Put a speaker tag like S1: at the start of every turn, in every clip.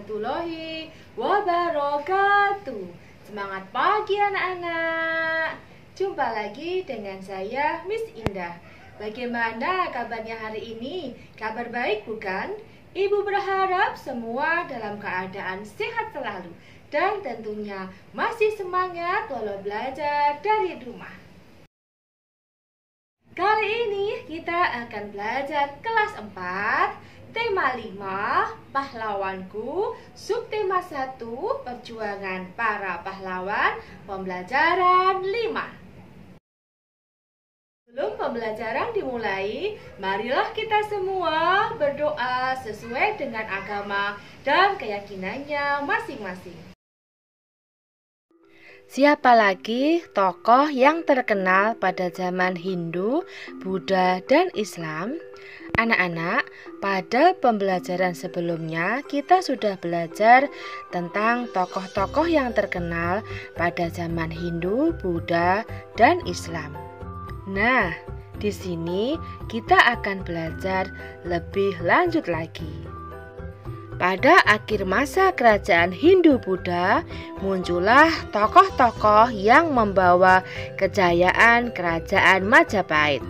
S1: warahmatullahi wabarakatuh. Semangat pagi anak-anak. Jumpa lagi dengan saya Miss Indah. Bagaimana kabarnya hari ini? Kabar baik bukan? Ibu berharap semua dalam keadaan sehat selalu dan tentunya masih semangat walau belajar dari rumah. Kali ini kita akan belajar kelas 4, tema 5, pahlawanku, subtema 1, perjuangan para pahlawan, pembelajaran 5. Sebelum pembelajaran dimulai, marilah kita semua berdoa sesuai dengan agama dan keyakinannya masing-masing. Siapa lagi tokoh yang terkenal pada zaman Hindu, Buddha, dan Islam? Anak-anak, pada pembelajaran sebelumnya kita sudah belajar tentang tokoh-tokoh yang terkenal pada zaman Hindu, Buddha, dan Islam. Nah, di sini kita akan belajar lebih lanjut lagi. Pada akhir masa kerajaan Hindu-Buddha, muncullah tokoh-tokoh yang membawa kejayaan kerajaan Majapahit.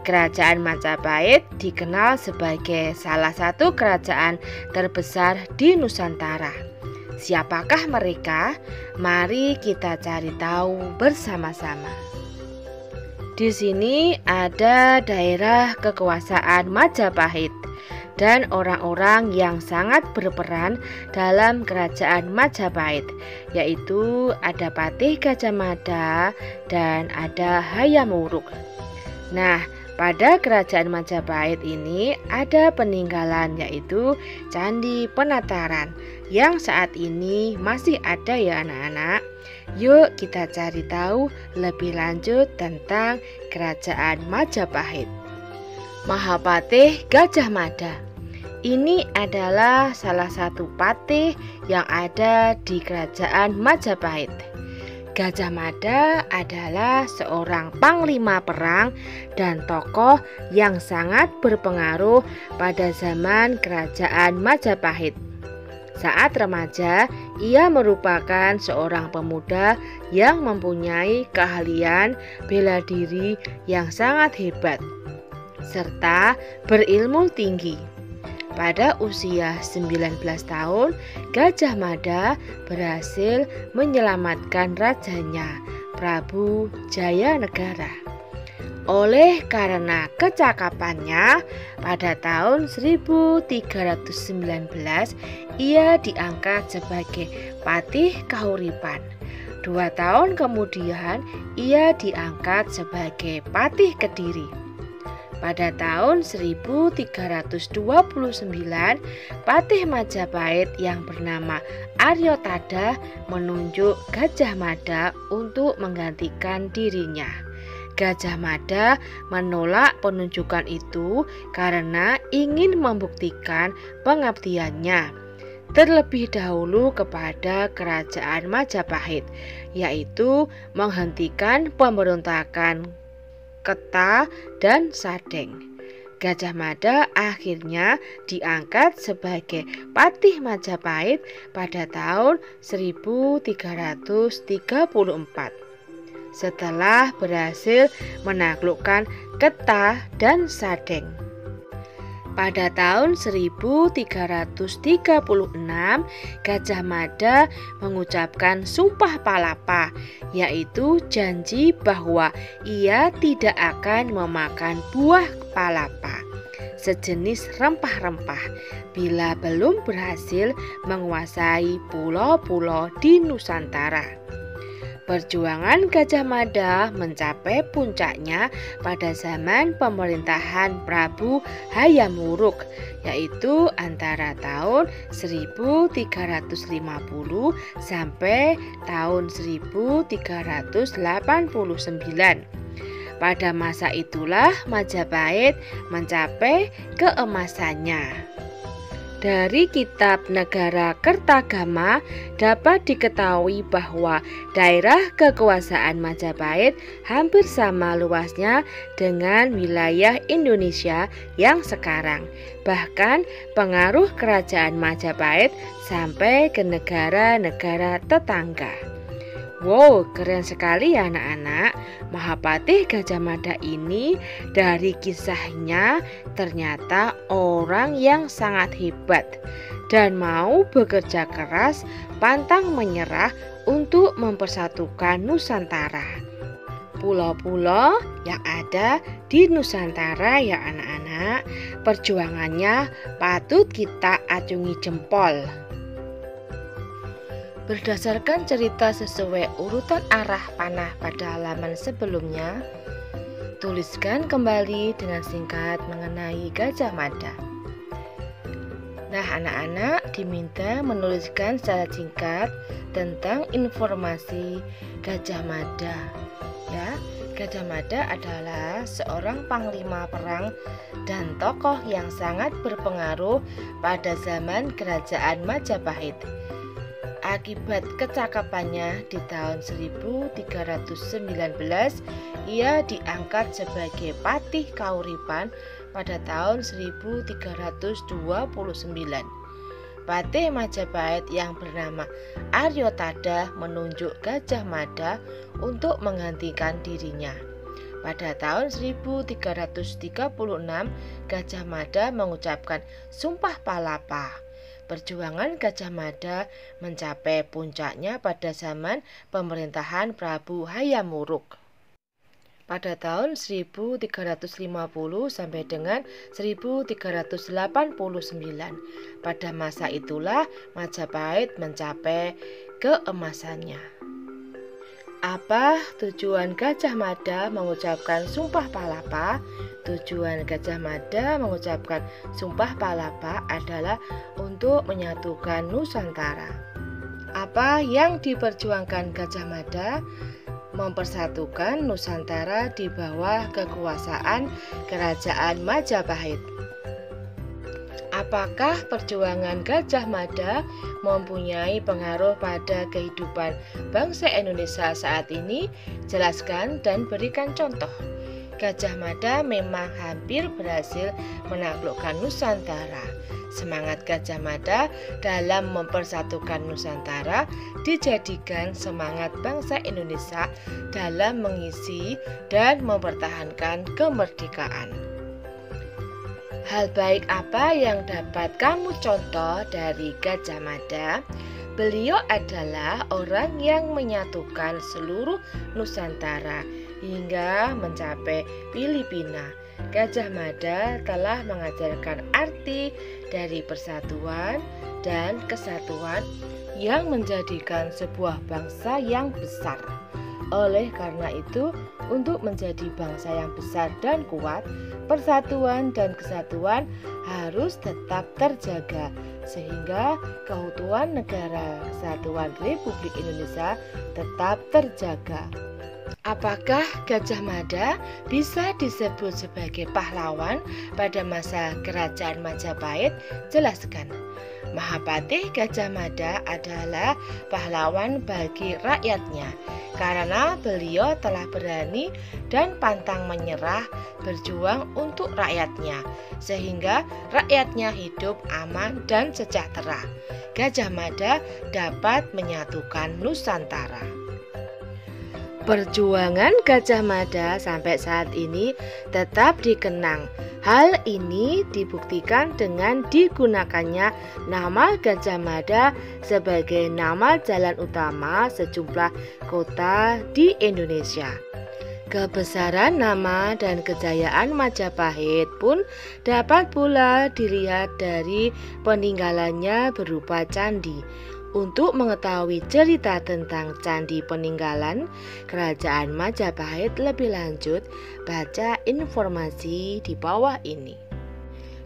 S1: Kerajaan Majapahit dikenal sebagai salah satu kerajaan terbesar di Nusantara. Siapakah mereka? Mari kita cari tahu bersama-sama. Di sini ada daerah kekuasaan Majapahit dan orang-orang yang sangat berperan dalam kerajaan Majapahit, yaitu ada Patih Gajah Mada dan ada Hayam Wuruk. Nah, pada kerajaan Majapahit ini ada peninggalan yaitu Candi Penataran yang saat ini masih ada ya anak-anak. Yuk kita cari tahu lebih lanjut tentang kerajaan Majapahit. Mahapatih Gajah Mada. Ini adalah salah satu patih yang ada di kerajaan Majapahit. Gajah Mada adalah seorang panglima perang dan tokoh yang sangat berpengaruh pada zaman kerajaan Majapahit. Saat remaja, ia merupakan seorang pemuda yang mempunyai keahlian bela diri yang sangat hebat, serta berilmu tinggi. Pada usia 19 tahun, Gajah Mada berhasil menyelamatkan rajanya, Prabu Jayanegara. Oleh karena kecakapannya, pada tahun 1319 ia diangkat sebagai Patih Kahuripan. 2 tahun kemudian ia diangkat sebagai Patih Kediri. Pada tahun 1329, Patih Majapahit yang bernama Aryotada menunjuk Gajah Mada untuk menggantikan dirinya. Gajah Mada menolak penunjukan itu karena ingin membuktikan pengabdiannya terlebih dahulu kepada kerajaan Majapahit, yaitu menghentikan pemberontakan Keta dan Sadeng. Gajah Mada akhirnya diangkat sebagai Patih Majapahit pada tahun 1334 setelah berhasil menaklukkan Keta dan Sadeng. Pada tahun 1336, Gajah Mada mengucapkan Sumpah Palapa, yaitu janji bahwa ia tidak akan memakan buah palapa, sejenis rempah-rempah, bila belum berhasil menguasai pulau-pulau di Nusantara. Perjuangan Gajah Mada mencapai puncaknya pada zaman pemerintahan Prabu Hayam Wuruk, yaitu antara tahun 1350 sampai tahun 1389. Pada masa itulah Majapahit mencapai keemasannya. Dari kitab Negara Kertagama dapat diketahui bahwa daerah kekuasaan Majapahit hampir sama luasnya dengan wilayah Indonesia yang sekarang. Bahkan pengaruh kerajaan Majapahit sampai ke negara-negara tetangga. Wow, keren sekali ya anak-anak. Mahapatih Gajah Mada ini dari kisahnya ternyata orang yang sangat hebat dan mau bekerja keras, pantang menyerah untuk mempersatukan Nusantara. Pulau-pulau yang ada di Nusantara ya anak-anak, perjuangannya patut kita acungi jempol. Berdasarkan cerita sesuai urutan arah panah pada halaman sebelumnya, tuliskan kembali dengan singkat mengenai Gajah Mada. Nah, anak-anak diminta menuliskan secara singkat tentang informasi Gajah Mada. Ya, Gajah Mada adalah seorang panglima perang dan tokoh yang sangat berpengaruh pada zaman Kerajaan Majapahit. Akibat kecakapannya di tahun 1319, ia diangkat sebagai Patih Kauripan pada tahun 1329. Patih Majapahit yang bernama Aryodhata menunjuk Gajah Mada untuk menggantikan dirinya. Pada tahun 1336, Gajah Mada mengucapkan Sumpah Palapa. Perjuangan Gajah Mada mencapai puncaknya pada zaman pemerintahan Prabu Hayam Wuruk pada tahun 1350 sampai dengan 1389. Pada masa itulah Majapahit mencapai keemasannya. Apa tujuan Gajah Mada mengucapkan Sumpah Palapa? Tujuan Gajah Mada mengucapkan Sumpah Palapa adalah untuk menyatukan Nusantara. Apa yang diperjuangkan Gajah Mada? Mempersatukan Nusantara di bawah kekuasaan Kerajaan Majapahit. Apakah perjuangan Gajah Mada mempunyai pengaruh pada kehidupan bangsa Indonesia saat ini? Jelaskan dan berikan contoh. Gajah Mada memang hampir berhasil menaklukkan Nusantara. Semangat Gajah Mada dalam mempersatukan Nusantara dijadikan semangat bangsa Indonesia dalam mengisi dan mempertahankan kemerdekaan. Hal baik apa yang dapat kamu contoh dari Gajah Mada? Beliau adalah orang yang menyatukan seluruh Nusantara hingga mencapai Filipina. Gajah Mada telah mengajarkan arti dari persatuan dan kesatuan yang menjadikan sebuah bangsa yang besar. Oleh karena itu, untuk menjadi bangsa yang besar dan kuat, persatuan dan kesatuan harus tetap terjaga sehingga keutuhan negara Kesatuan Republik Indonesia tetap terjaga. Apakah Gajah Mada bisa disebut sebagai pahlawan pada masa Kerajaan Majapahit? Jelaskan. Mahapatih Gajah Mada adalah pahlawan bagi rakyatnya karena beliau telah berani dan pantang menyerah berjuang untuk rakyatnya sehingga rakyatnya hidup aman dan sejahtera. Gajah Mada dapat menyatukan Nusantara. Perjuangan Gajah Mada sampai saat ini tetap dikenang. Hal ini dibuktikan dengan digunakannya nama Gajah Mada sebagai nama jalan utama sejumlah kota di Indonesia. Kebesaran nama dan kejayaan Majapahit pun dapat pula dilihat dari peninggalannya berupa candi. Untuk mengetahui cerita tentang candi peninggalan Kerajaan Majapahit lebih lanjut, baca informasi di bawah ini.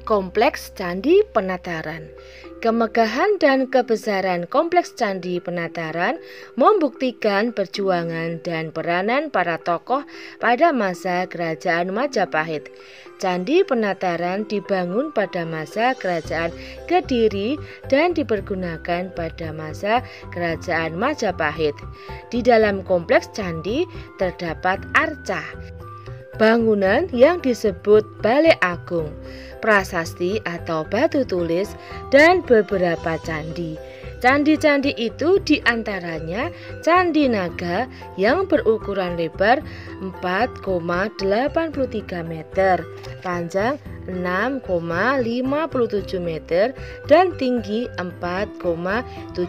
S2: Kompleks Candi Penataran. Kemegahan dan kebesaran Kompleks Candi Penataran membuktikan perjuangan dan peranan para tokoh pada masa Kerajaan Majapahit. Candi Penataran dibangun pada masa Kerajaan Kediri dan dipergunakan pada masa Kerajaan Majapahit. Di dalam kompleks candi terdapat arca, bangunan yang disebut Balai Agung, prasasti atau batu tulis, dan beberapa candi. Candi-candi itu diantaranya Candi Naga yang berukuran lebar 4,83 meter, panjang 6,57 meter, dan tinggi 4,70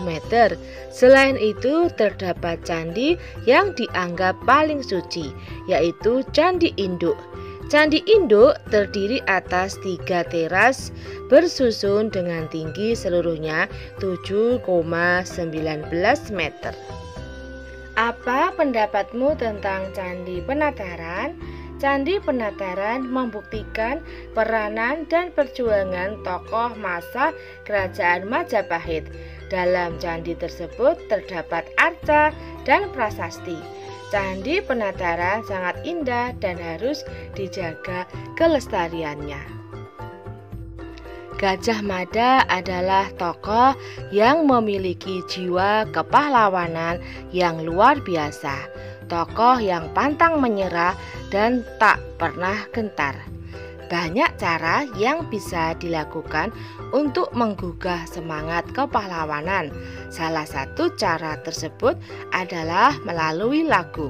S2: meter. Selain itu terdapat candi yang dianggap paling suci, yaitu Candi Induk. Candi Induk terdiri atas 3 teras bersusun dengan tinggi seluruhnya 7,19 meter. Apa pendapatmu tentang Candi Penataran? Candi Penataran membuktikan peranan dan perjuangan tokoh masa Kerajaan Majapahit. Dalam candi tersebut terdapat arca dan prasasti. Candi Penataran sangat indah dan harus dijaga kelestariannya. Gajah Mada adalah tokoh yang memiliki jiwa kepahlawanan yang luar biasa. Tokoh yang pantang menyerah dan tak pernah gentar. Banyak cara yang bisa dilakukan untuk menggugah semangat kepahlawanan. Salah satu cara tersebut adalah melalui lagu.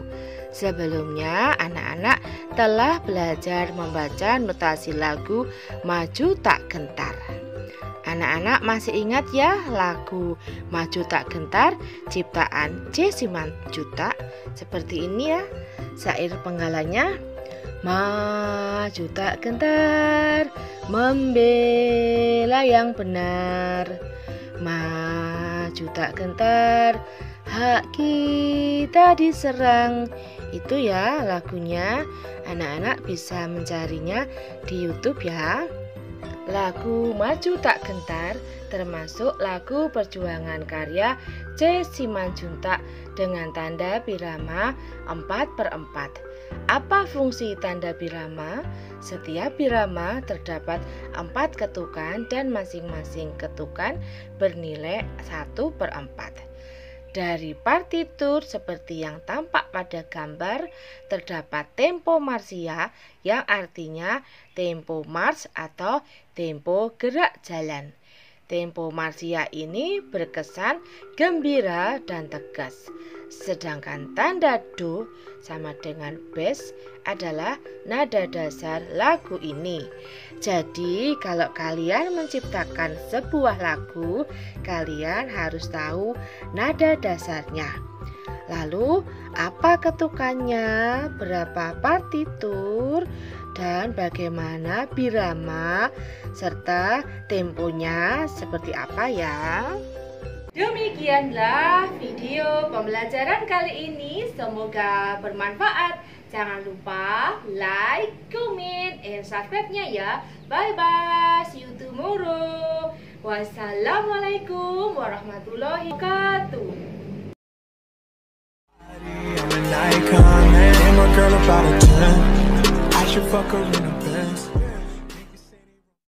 S2: Sebelumnya, anak-anak telah belajar membaca notasi lagu Maju Tak Gentar. Anak-anak masih ingat ya lagu Maju Tak Gentar ciptaan C. Simanjuntak? Seperti ini ya, syair penggalannya. Maju tak gentar, membela yang benar. Maju tak gentar, hak kita diserang. Itu ya lagunya. Anak-anak bisa mencarinya di YouTube ya. Lagu Maju Tak Gentar termasuk lagu perjuangan karya C. Simanjuntak dengan tanda birama 4/4. Apa fungsi tanda birama? Setiap birama terdapat 4 ketukan dan masing-masing ketukan bernilai 1/4. Dari partitur seperti yang tampak pada gambar terdapat tempo marsia yang artinya tempo mars atau tempo gerak jalan. Tempo marsia ini berkesan gembira dan tegas. Sedangkan tanda do sama dengan bass adalah nada dasar lagu ini. Jadi kalau kalian menciptakan sebuah lagu, kalian harus tahu nada dasarnya. Lalu apa ketukannya, berapa partitur, dan bagaimana birama serta temponya seperti apa ya?
S1: Demikianlah video pembelajaran kali ini, semoga bermanfaat. Jangan lupa like, comment, and subscribe-nya ya. Bye bye, see you tomorrow. Wassalamualaikum warahmatullahi wabarakatuh. I should fuck her in the best.